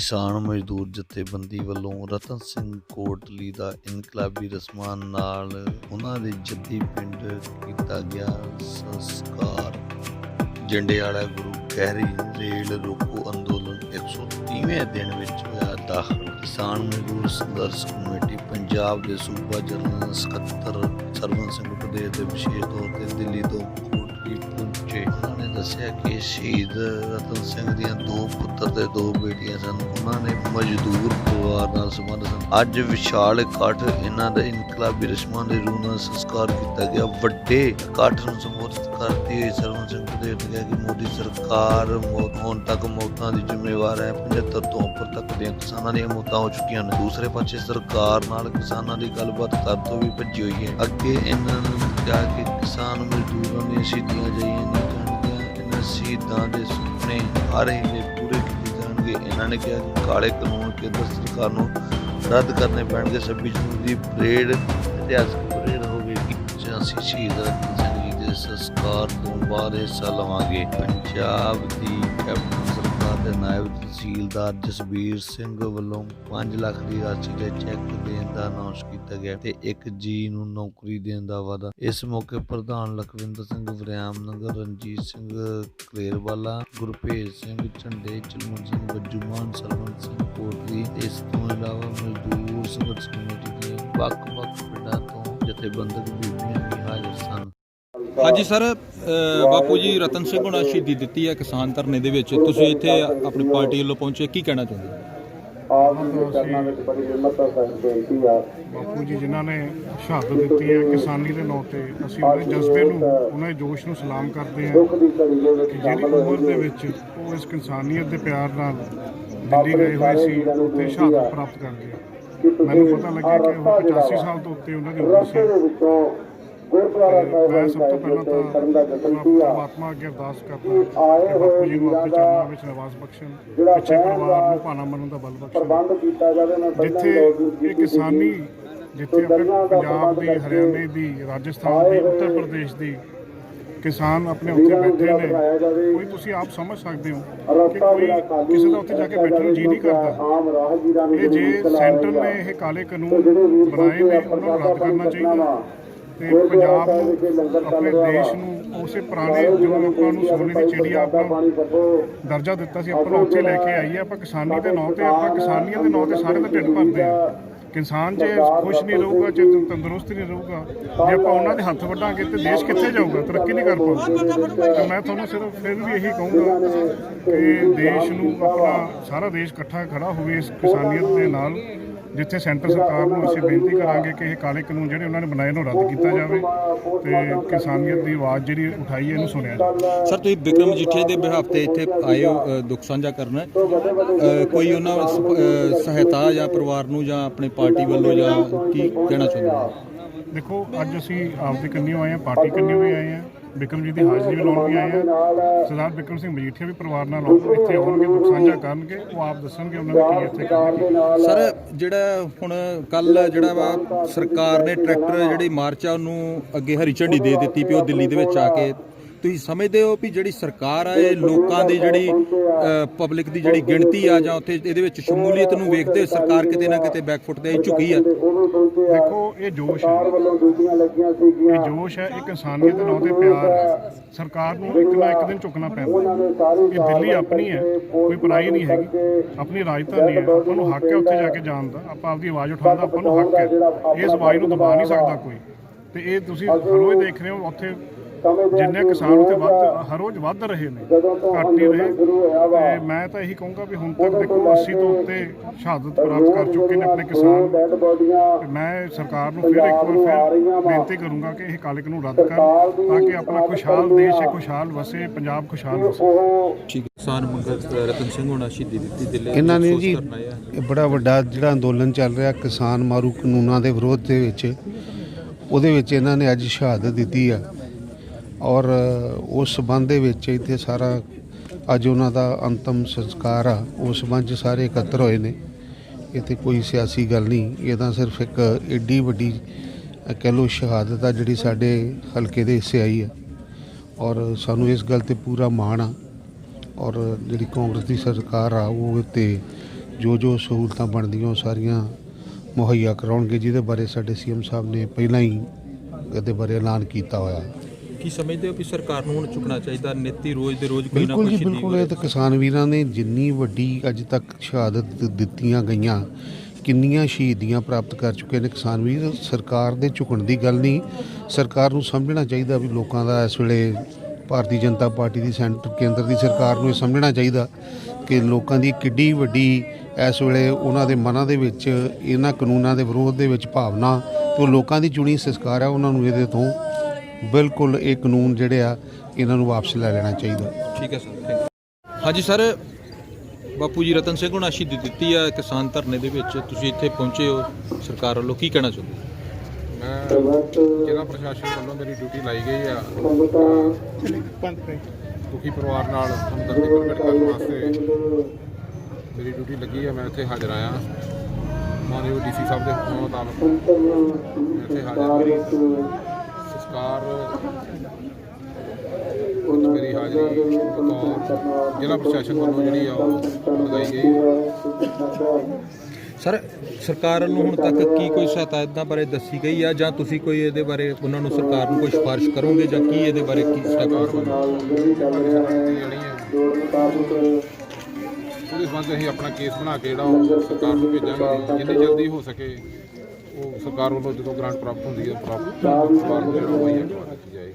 ਕਿਸਾਨ ਮਜ਼ਦੂਰ ਜਥੇਬੰਦੀ ਵੱਲੋਂ ਰਤਨ ਸਿੰਘ ਕੋਟਲੀ ਦਾ ਇਨਕਲਾਬੀ ਰਸਮਾਂ ਨਾਲ ਉਹਨਾਂ ਦੇ ਜੱਦੀ ਪਿੰਡ ਕੀਤਾ ਗਿਆ ਸੰਸਕਾਰ। ਜੰਡਿਆਲਾ ਗੁਰੂ ਗਹਿਰੀ ਰੇਲ ਰੋਕੋ ਅੰਦੋਲਨ 130ਵੇਂ ਦਿਨ ਵਿੱਚ ਹੋਇਆ ਦਾਖਲ। ਕਿਸਾਨ ਮਜ਼ਦੂਰ ਸੰਘਰਸ਼ ਕਮੇਟੀ ਪੰਜਾਬ ਦੇ ਸੂਬਾ ਜਨਰਲ ਸਕੱਤਰ ਸਰਵਨ ਸਿੰਘ ਪਟੇਲ ਦੇ ਵਿਸ਼ੇਸ਼ ਤੌਰ ਤੇ ਦਿੱਲੀ ਤੋਂ ਕੋਟਲੀ ਪਹੁੰਚੇ। ਉਹਨਾਂ ਨੇ ਦੱਸਿਆ ਕਿ ਸ਼ਹੀਦ ਰਤਨ ਸਿੰਘ ਦੀਆਂ 2 ਪੁੱਤਰ ਤੇ 2 ਬੇਟੀਆਂ ਸਨ। ਉਹਨਾਂ ਨੇ ਮਜ਼ਦੂਰ ਪਰਿਵਾਰ ਨਾਲ ਸੰਬੰਧ ਸਨ। ਅੱਜ ਵਿਸ਼ਾਲ ਇਕੱਠ ਇਹਨਾਂ ਦਾ ਇਨਕਲਾਬੀ ਰਸਮਾਂ ਦੇ ਰੂਹ ਨਾਲ ਸੰਸਕਾਰ ਕੀਤਾ ਗਿਆ। ਵੱਡੇ ਇਕੱਠ ਨੂੰ ਸੰਬੋਧਿਤ ਕਰਦੇ ਹੋਏ ਸਰਵਨ ਸਿੰਘ ਪਟੇਲ ਨੇ ਕਿਹਾ ਕਿ ਮੋਦੀ ਸਰਕਾਰ ਹੁਣ ਤੱਕ ਮੌਤਾਂ ਦੀ ਜ਼ਿੰਮੇਵਾਰ ਹੈ। 75 ਤੋਂ ਉੱਪਰ ਤੱਕ ਦੀਆਂ ਕਿਸਾਨਾਂ ਦੀਆਂ ਮੌਤਾਂ ਹੋ ਚੁੱਕੀਆਂ ਨੇ। ਦੂਸਰੇ ਪਾਸੇ ਸਰਕਾਰ ਨਾਲ ਕਿਸਾਨਾਂ ਦੀ ਗੱਲਬਾਤ ਕਰਨ ਤੋਂ ਵੀ ਭੱਜੀ ਹੋਈ ਹੈ। ਅੱਗੇ ਇਹਨਾਂ ਨੇ ਕਿਹਾ ਕਿ ਕਿਸਾਨ ਮਜ਼ਦੂਰਾਂ ਦੀਆਂ ਸ਼ਹੀਦੀਆਂ ਜਾਈਆਂ ਨਹੀਂ ਜਾਣਗੀਆਂ। ਇਹਨਾਂ ਸ਼ਹੀਦਾਂ ਦੇ ਸੁਪਨੇ ਆ ਰਹੇ ਨੇ ਪੂਰੇ ਕੀਤੇ ਜਾਣਗੇ। ਇਹਨਾਂ ਨੇ ਕਿਹਾ ਕਿ ਕਾਲੇ ਕਾਨੂੰਨ ਕੇਂਦਰ ਸਰਕਾਰ ਨੂੰ ਰੱਦ ਕਰਨੇ ਪੈਣਗੇ। 26 ਜੂਨ ਦੀ ਪਰੇਡ ਇਤਿਹਾਸਕ ਪਰੇਡ ਹੋਵੇਗੀ। ਅਸੀਂ ਸ਼ਹੀਦ ਰਤਨ ਸਿੰਘ ਜੀ ਦੇ ਸੰਸਕਾਰ ਤੋਂ ਬਾਅਦ ਹਿੱਸਾ ਲਵਾਂਗੇ। ਪੰਜਾਬ ਦੀ ਕੈਪਟਨ ਸਰਕਾਰ ਦੇ ਨਾਇਬ ਤਹਿਸੀਲਦਾਰ ਜਸਬੀਰ ਸਿੰਘ ਵੱਲੋਂ 5 ਲੱਖ ਦੀ ਰਾਸ਼ੀ ਦੇ ਚੈੱਕ ਦੇਣ ਦਾ ਅਨਾਉਂਸ ਕੀਤਾ ਗਿਆ ਤੇ 1 ਜੀ ਨੂੰ ਨੌਕਰੀ ਦੇਣ ਦਾ ਵਾਅਦਾ। ਇਸ ਮੌਕੇ ਪ੍ਰਧਾਨ ਲਖਵਿੰਦਰ ਸਿੰਘ ਵਰਿਆਮ ਨਗਰ, ਰਣਜੀਤ ਸਿੰਘ ਕਲੇਰਵਾਲਾ, ਗੁਰਭੇਜ ਸਿੰਘ ਝੰਡੇ, ਚਲਮਨ ਸਿੰਘ ਬੱਜੂਮਾਨ, ਸਰਵਨ ਸਿੰਘ ਕੋਟਲੀ ਤੇ ਇਸ ਤੋਂ ਇਲਾਵਾ ਮਜ਼ਦੂਰ ਸੰਘਰਸ਼ ਕਮੇਟੀ ਦੀਆਂ ਵੱਖ-ਵੱਖ ਪਿੰਡਾਂ ਤੋਂ ਜਥੇਬੰਦਕ ਬੀਬੀਆਂ ਵੀ ਹਾਜ਼ਰ ਸਨ। ਹਾਂਜੀ ਸਰ, ਬਾਪੂ ਜੀ ਰਤਨ ਸਿੰਘ ਹੋਣਾ ਸ਼ਹੀਦੀ ਦਿੱਤੀ ਹੈ ਕਿਸਾਨ ਧਰਨੇ ਦੇ ਵਿੱਚ, ਤੁਸੀਂ ਇੱਥੇ ਆਪਣੀ ਪਾਰਟੀ ਵੱਲੋਂ ਪਹੁੰਚੇ, ਕੀ ਕਹਿਣਾ ਚਾਹੁੰਦੇ? ਬਾਪੂ ਜੀ ਜਿਨ੍ਹਾਂ ਨੇ ਸ਼ਹਾਦਤ ਦਿੱਤੀ ਹੈ ਕਿਸਾਨੀ ਦੇ ਨਾਂ ਤੇ, ਅਸੀਂ ਉਹਨਾਂ ਦੇ ਜਜ਼ਬੇ ਨੂੰ, ਉਹਨਾਂ ਦੇ ਜੋਸ਼ ਨੂੰ ਸਲਾਮ ਕਰਦੇ ਹਾਂ ਕਿ ਜਿਹੜੀ ਉਮਰ ਦੇ ਵਿੱਚ ਉਹ ਇਸ ਕਿਸਾਨੀਅਤ ਦੇ ਪਿਆਰ ਨਾਲ ਦਿੱਲੀ ਗਏ ਹੋਏ ਸੀ ਉੱਥੇ ਸ਼ਹਾਦਤ ਪ੍ਰਾਪਤ ਕਰ ਗਏ। ਮੈਨੂੰ ਪਤਾ ਲੱਗਿਆ ਕਿ ਉਹ 85 ਸਾਲ ਤੋਂ ਉੱਤੇ ਉਹਨਾਂ ਦੀ ਉਮਰ ਸੀ। ਮੈਂ ਸਭ ਤੋਂ ਪਹਿਲਾਂ ਤਾਂ ਪਰਮਾਤਮਾ ਅੱਗੇ ਅਰਦਾਸ ਕਰਦਾ ਕਿ ਬਾਪੂ ਜੀ ਨੂੰ ਆਪਣੇ ਚਰਨਾਂ ਵਿੱਚ ਨਿਵਾਸ ਬਖਸ਼ਣ, ਪਿੱਛੇ ਪਰਿਵਾਰ ਨੂੰ ਭਾਣਾ ਮੰਨਣ ਦਾ ਬਲ ਬਖਸ਼ਣ। ਜਿੱਥੇ ਇਹ ਕਿਸਾਨੀ, ਜਿੱਥੇ ਆਪਣੇ ਪੰਜਾਬ ਦੀ, ਹਰਿਆਣੇ ਦੀ, ਰਾਜਸਥਾਨ ਦੀ, ਉੱਤਰ ਪ੍ਰਦੇਸ਼ ਦੀ ਕਿਸਾਨ ਆਪਣੇ ਉੱਥੇ ਬੈਠੇ ਨੇ, ਕੋਈ ਤੁਸੀਂ ਆਪ ਸਮਝ ਸਕਦੇ ਹੋ ਕਿ ਕੋਈ ਕਿਸੇ ਦਾ ਉੱਥੇ ਜਾ ਕੇ ਬੈਠਣ ਨੂੰ ਜੀ ਨਹੀਂ ਕਰਦਾ। ਇਹ ਜੇ ਸੈਂਟਰ ਨੇ ਇਹ ਕਾਲੇ ਕਾਨੂੰਨ ਬਣਾਏ ਨੇ, ਉਹਨਾਂ ਨੂੰ ਰੱਦ ਕਰਨਾ ਚਾਹੀਦਾ ਤੇ ਪੰਜਾਬ ਨੂੰ, ਆਪਣੇ ਦੇਸ਼ ਨੂੰ ਉਸੇ ਪੁਰਾਣੇ ਜੋ ਆਪਾਂ ਨੂੰ ਸੋਨੇ ਦੀ ਚਿੜੀਆ ਆਪਣਾ ਦਰਜਾ ਦਿੱਤਾ ਸੀ, ਆਪਾਂ ਨੂੰ ਉੱਥੇ ਲੈ ਕੇ ਆਈ ਹੈ। ਆਪਾਂ ਕਿਸਾਨੀ ਦੇ ਨਾਂ ਤੇ, ਆਪਾਂ ਕਿਸਾਨੀਆਂ ਦੇ ਨਾਂ ਤੇ ਸਾਰੇ ਦਾ ਢਿੱਡ ਭਰਦੇ ਆ। ਕਿਸਾਨ ਜੇ ਖੁਸ਼ ਨਹੀਂ ਰਹੂਗਾ, ਜੇ ਤੰਦਰੁਸਤ ਨਹੀਂ ਰਹੂਗਾ, ਜੇ ਆਪਾਂ ਉਹਨਾਂ ਦੇ ਹੱਥ ਵੱਢਾਂਗੇ ਤੇ ਦੇਸ਼ ਕਿੱਥੇ ਜਾਊਗਾ, ਤਰੱਕੀ ਨਹੀਂ ਕਰ ਪਾਊਗਾ। ਤੇ ਮੈਂ ਤੁਹਾਨੂੰ ਸਿਰਫ ਫਿਰ ਵੀ ਇਹੀ ਕਹੂੰਗਾ ਕਿ ਦੇਸ਼ ਨੂੰ, ਆਪਣਾ ਸਾਰਾ ਦੇਸ਼ ਇਕੱਠਾ ਖੜਾ ਹੋਵੇ ਇਸ ਕਿਸਾਨੀਅਤ ਦੇ ਨਾਲ, ਜਿੱਥੇ ਸੈਂਟਰ ਸਰਕਾਰ ਨੂੰ ਅਸੀਂ ਬੇਨਤੀ ਕਰਾਂਗੇ ਕਿ ਇਹ ਕਾਲੇ ਕਾਨੂੰਨ ਜਿਹੜੇ ਉਹਨਾਂ ਨੇ ਬਣਾਏ ਨੂੰ ਰੱਦ ਕੀਤਾ ਜਾਵੇ ਤੇ ਕਿਸਾਨੀਅਤ ਦੀ ਆਵਾਜ਼ ਜਿਹੜੀ ਉਠਾਈ ਹੈ ਇਹਨੂੰ ਸੁਣਿਆ ਜਾਵੇ। ਸਰ, ਤੁਸੀਂ ਬਿਕਰਮ ਮਜੀਠੀਆ ਦੇ ਬਿਹਾਫ ਤੇ ਇੱਥੇ ਆਏ ਹੋ ਦੁੱਖ ਸਾਂਝਾ ਕਰਨਾ, ਕੋਈ ਉਹਨਾਂ ਸਹਾਇਤਾ ਜਾਂ ਪਰਿਵਾਰ ਨੂੰ ਜਾਂ ਆਪਣੀ ਪਾਰਟੀ ਵੱਲੋਂ ਜਾਂ ਕੀ ਕਹਿਣਾ ਚਾਹੁੰਦੇ ਹੋ? ਦੇਖੋ, ਅੱਜ ਅਸੀਂ ਆਪਦੇ ਕੰਨਿਓ ਆਏ ਹਾਂ, ਪਾਰਟੀ ਕੰਨਿਓ ਵੀ ਆਏ ਹਾਂ, ਬਿਕਰਮ ਜੀ ਦੀ ਹਾਜ਼ਰੀ ਵੀ ਲਾਉਣ ਵੀ ਆਏ ਆ। ਸਰਦਾਰ ਬਿਕਰਮ ਸਿੰਘ ਮਜੀਠੀਆ ਵੀ ਪਰਿਵਾਰ ਨਾਲ ਇੱਥੇ ਆਉਣਗੇ, ਦੁੱਖ ਸਾਂਝਾ ਕਰਨਗੇ, ਉਹ ਆਪ ਦੱਸਣਗੇ ਉਹਨਾਂ ਨੇ ਕੀ ਇੱਥੇ ਕਰਨਗੇ। ਸਰ, ਜਿਹੜਾ ਹੁਣ ਕੱਲ ਜਿਹੜਾ ਵਾ ਸਰਕਾਰ ਨੇ ਟਰੈਕਟਰ ਜਿਹੜੀ ਮਾਰਚ ਆ ਉਹਨੂੰ ਅੱਗੇ ਹਰੀ ਝੰਡੀ ਦੇ ਦਿੱਤੀ ਵੀ ਉਹ ਦਿੱਲੀ ਦੇ ਵਿੱਚ ਆ ਕੇ, ਤੁਸੀਂ ਸਮਝਦੇ ਹੋ ਵੀ ਜਿਹੜੀ ਸਰਕਾਰ ਆ ਇਹ ਲੋਕਾਂ ਦੀ ਜਿਹੜੀ ਪਬਲਿਕ ਦੀ ਜਿਹੜੀ ਗਿਣਤੀ ਆ ਜਾਂ ਉੱਥੇ ਇਹਦੇ ਵਿੱਚ ਸ਼ਮੂਲੀਅਤ ਨੂੰ ਵੇਖਦੇ ਸਰਕਾਰ ਕਿਤੇ ਨਾ ਕਿਤੇ ਬੈਕਫੁੱਟ ਤੇ ਝੁਕੀ ਆ? ਦੇਖੋ, ਇਹ ਜੋਸ਼ ਹੈ, ਇਹ ਜੋਸ਼ ਹੈ, ਇੱਕ ਇਨਸਾਨੀਅਤ ਦੇ ਨਾਂ ਤੇ ਪਿਆਰ ਹੈ। ਸਰਕਾਰ ਨੂੰ ਇੱਕ ਨਾ ਇੱਕ ਦਿਨ ਝੁਕਣਾ ਪੈਂਦਾ। ਇਹ ਦਿੱਲੀ ਆਪਣੀ ਹੈ, ਕੋਈ ਪਰਾਈ ਨਹੀਂ ਹੈਗੀ, ਆਪਣੀ ਰਾਜਧਾਨੀ ਹੈ। ਆਪਾਂ ਨੂੰ ਹੱਕ ਹੈ ਉੱਥੇ ਜਾ ਕੇ ਜਾਣ ਦਾ, ਆਪਾਂ ਆਪਦੀ ਆਵਾਜ਼ ਉਠਾਉਣ ਦਾ ਆਪਾਂ ਨੂੰ ਹੱਕ ਹੈ। ਇਸ ਆਵਾਜ਼ ਨੂੰ ਦਬਾ ਨਹੀਂ ਸਕਦਾ ਕੋਈ। ਤੇ ਇਹ ਤੁਸੀਂ ਰੋਜ਼ ਦੇਖ ਰਹੇ ਹੋ ਉੱਥੇ ਜਿੰਨੇ ਕਿਸਾਨ ਉੱਥੇ ਹਰ ਰੋਜ਼ ਵੱਧ ਰਹੇ ਨੇ, ਘੱਟ ਹੀ ਰਹੇ। ਤੇ ਮੈਂ ਤਾਂ ਇਹੀ ਕਹੂੰਗਾ ਵੀ ਹੁਣ ਤੱਕ ਦੇਖੋ 80 ਤੋਂ ਉੱਤੇ ਸ਼ਹਾਦਤ ਪ੍ਰਾਪਤ ਕਰ ਚੁੱਕੇ ਨੇ ਆਪਣੇ ਕਿਸਾਨ। ਤੇ ਮੈਂ ਸਰਕਾਰ ਨੂੰ ਫਿਰ ਇੱਕ ਵਾਰ ਫਿਰ ਬੇਨਤੀ ਕਰੂੰਗਾ ਕਿ ਇਹ ਕਾਲੇ ਕਾਨੂੰਨ ਰੱਦ ਕਰ, ਤਾਂ ਕਿ ਆਪਣਾ ਖੁਸ਼ਹਾਲ ਦੇਸ਼ ਹੈ, ਖੁਸ਼ਹਾਲ ਵਸੇ, ਪੰਜਾਬ ਖੁਸ਼ਹਾਲ ਵਸੇ। ਠੀਕ ਹੈ। ਕਿਸਾਨ ਮੰਗਲ ਰਤਨ ਸਿੰਘ ਹੋਣਾ ਸ਼ਹੀਦੀ ਦਿੱਤੀ ਦਿੱਲੀ ਇਹਨਾਂ ਨੇ ਜੀ, ਇਹ ਬੜਾ ਵੱਡਾ ਜਿਹੜਾ ਅੰਦੋਲਨ ਚੱਲ ਰਿਹਾ ਕਿਸਾਨ ਮਾਰੂ ਕਾਨੂੰਨਾਂ ਦੇ ਵਿਰੋਧ ਦੇ ਵਿੱਚ, ਉਹਦੇ ਵਿੱਚ ਇਹਨਾਂ ਨੇ ਅੱਜ ਸ਼ਹਾਦਤ ਦਿੱਤੀ ਆ। ਔਰ ਉਸ ਸੰਬੰਧ ਦੇ ਵਿੱਚ ਇੱਥੇ ਸਾਰਾ ਅੱਜ ਉਹਨਾਂ ਦਾ ਅੰਤਮ ਸੰਸਕਾਰ ਆ, ਉਸ ਸੰਬੰਧ 'ਚ ਸਾਰੇ ਇਕੱਤਰ ਹੋਏ ਨੇ। ਇੱਥੇ ਕੋਈ ਸਿਆਸੀ ਗੱਲ ਨਹੀਂ, ਇਹ ਤਾਂ ਸਿਰਫ ਇੱਕ ਏਡੀ ਵੱਡੀ ਕਹਿ ਲਓ ਸ਼ਹਾਦਤ ਆ ਜਿਹੜੀ ਸਾਡੇ ਹਲਕੇ ਦੇ ਹਿੱਸੇ ਆਈ ਆ। ਔਰ ਸਾਨੂੰ ਇਸ ਗੱਲ 'ਤੇ ਪੂਰਾ ਮਾਣ ਆ। ਔਰ ਜਿਹੜੀ ਕਾਂਗਰਸ ਦੀ ਸਰਕਾਰ ਆ ਉਹ ਤੇ ਜੋ ਸਹੂਲਤਾਂ ਬਣਦੀਆਂ ਉਹ ਸਾਰੀਆਂ ਮੁਹੱਈਆ ਕਰਾਉਣਗੇ, ਜਿਹਦੇ ਬਾਰੇ ਸਾਡੇ ਸੀਐਮ ਸਾਹਿਬ ਨੇ ਪਹਿਲਾਂ ਹੀ ਇਹਦੇ ਬਾਰੇ ਐਲਾਨ ਕੀਤਾ ਹੋਇਆ। ਕੀ ਸਮਝਦੇ ਹੋ ਕਿ ਸਰਕਾਰ ਨੂੰ ਹੁਣ ਚੁੱਕਣਾ ਚਾਹੀਦਾ? ਨੀਤੀ ਰੋਜ਼ ਦੇ ਰੋਜ਼ ਕੋਈ ਨਾ ਬਿਲਕੁਲ ਕੋਈ ਜੀ, ਬਿਲਕੁਲ। ਇਹ ਤਾਂ ਕਿਸਾਨ ਵੀਰਾਂ ਨੇ ਜਿੰਨੀ ਵੱਡੀ ਅੱਜ ਤੱਕ ਸ਼ਹਾਦਤ ਦਿੱਤੀਆਂ ਗਈਆਂ, ਕਿੰਨੀਆਂ ਸ਼ਹੀਦੀਆਂ ਪ੍ਰਾਪਤ ਕਰ ਚੁੱਕੇ ਨੇ ਕਿਸਾਨ ਵੀਰ। ਸਰਕਾਰ ਦੇ ਝੁਕਣ ਦੀ ਗੱਲ ਨਹੀਂ, ਸਰਕਾਰ ਨੂੰ ਸਮਝਣਾ ਚਾਹੀਦਾ ਵੀ ਲੋਕਾਂ ਦਾ ਇਸ ਵੇਲੇ ਭਾਰਤੀ ਜਨਤਾ ਪਾਰਟੀ ਦੀ ਕੇਂਦਰ ਦੀ ਸਰਕਾਰ ਨੂੰ ਇਹ ਸਮਝਣਾ ਚਾਹੀਦਾ ਕਿ ਲੋਕਾਂ ਦੀ ਕਿੱਡੀ ਵੱਡੀ ਇਸ ਵੇਲੇ ਉਹਨਾਂ ਦੇ ਮਨਾਂ ਦੇ ਵਿੱਚ ਇਹਨਾਂ ਕਾਨੂੰਨਾਂ ਦੇ ਵਿਰੋਧ ਦੇ ਵਿੱਚ ਭਾਵਨਾ, ਤੇ ਉਹ ਲੋਕਾਂ ਦੀ ਚੁਣੀ ਸਰਕਾਰ ਆ, ਉਹਨਾਂ ਨੂੰ ਇਹਦੇ ਤੋਂ ਬਿਲਕੁਲ ਇਹ ਕਾਨੂੰਨ ਜਿਹੜੇ ਆ ਇਹਨਾਂ ਨੂੰ ਵਾਪਸ ਲੈ ਲੈਣਾ ਚਾਹੀਦਾ। ਠੀਕ ਹੈ ਸਰ, ਥੈਂਕ ਯੂ। ਹਾਂਜੀ ਸਰ, ਬਾਪੂ ਜੀ ਰਤਨ ਸਿੰਘ ਨੂੰ ਸ਼ਹੀਦੀ ਦਿੱਤੀ ਆ ਕਿਸਾਨ ਧਰਨੇ ਦੇ ਵਿੱਚ, ਤੁਸੀਂ ਇੱਥੇ ਪਹੁੰਚੇ ਹੋ, ਸਰਕਾਰ ਵੱਲੋਂ ਕੀ ਕਹਿਣਾ ਚਾਹੁੰਦੇ? ਮੈਂ ਜ਼ਿਲ੍ਹਾ ਪ੍ਰਸ਼ਾਸਨ ਵੱਲੋਂ ਮੇਰੀ ਡਿਊਟੀ ਲਾਈ ਗਈ ਆ ਦੁਖੀ ਪਰਿਵਾਰ ਨਾਲ ਹਮਦਰਦੀ ਪ੍ਰਗਟ ਕਰਨ ਵਾਸਤੇ ਮੇਰੀ ਡਿਊਟੀ ਲੱਗੀ ਆ। ਮੈਂ ਇੱਥੇ ਹਾਜ਼ਰ ਆਇਆ, ਮਾਨਯੋਗ ਡੀਸੀ ਸਾਹਿਬ ਦੇ ਹੁਕਮਾਂ ਮੁਤਾਬਕ ਮੈਂ ਇੱਥੇ ਹਾਜ਼ਰ। ਮੇਰੀ ਸੰਸਕਾਰ ਵਿੱਚ ਮੇਰੀ ਹਾਜ਼ਰੀ ਬਤੌਰ ਜ਼ਿਲ੍ਹਾ ਪ੍ਰਸ਼ਾਸਨ ਵੱਲੋਂ ਜਿਹੜੀ ਆ ਉਹ ਲਗਾਈ ਗਈ। ਸਰ, ਸਰਕਾਰ ਨੂੰ ਹੁਣ ਤੱਕ ਕੀ ਕੋਈ ਸਹਾਇਤਾ ਇੱਦਾਂ ਬਾਰੇ ਦੱਸੀ ਗਈ ਆ, ਜਾਂ ਤੁਸੀਂ ਕੋਈ ਇਹਦੇ ਬਾਰੇ ਉਹਨਾਂ ਨੂੰ ਸਰਕਾਰ ਨੂੰ ਕੋਈ ਸਿਫਾਰਿਸ਼ ਕਰੋਗੇ, ਜਾਂ ਕੀ ਇਹਦੇ ਬਾਰੇ ਕੀ ਸਟੈਪ ਹੋਵੇਗਾ? ਉਹਦੇ ਸੰਬੰਧ ਅਸੀਂ ਆਪਣਾ ਕੇਸ ਬਣਾ ਕੇ ਜਿਹੜਾ ਉਹ ਸਰਕਾਰ ਨੂੰ ਭੇਜਾਂਗੇ, ਜਿੰਨੀ ਜਲਦੀ ਹੋ ਸਕੇ ਉਹ ਸਰਕਾਰ ਵੱਲੋਂ ਜਦੋਂ ਗ੍ਰਾਂਟ ਪ੍ਰਾਪਤ ਹੁੰਦੀ ਹੈ ਪ੍ਰਾਪਤ ਪਰਿਵਾਰ ਨੂੰ ਜਿਹੜਾ ਉਹ ਮੁਹੱਈਆ ਕਰਵਾ ਦਿੱਤੀ ਜਾਏਗੀ।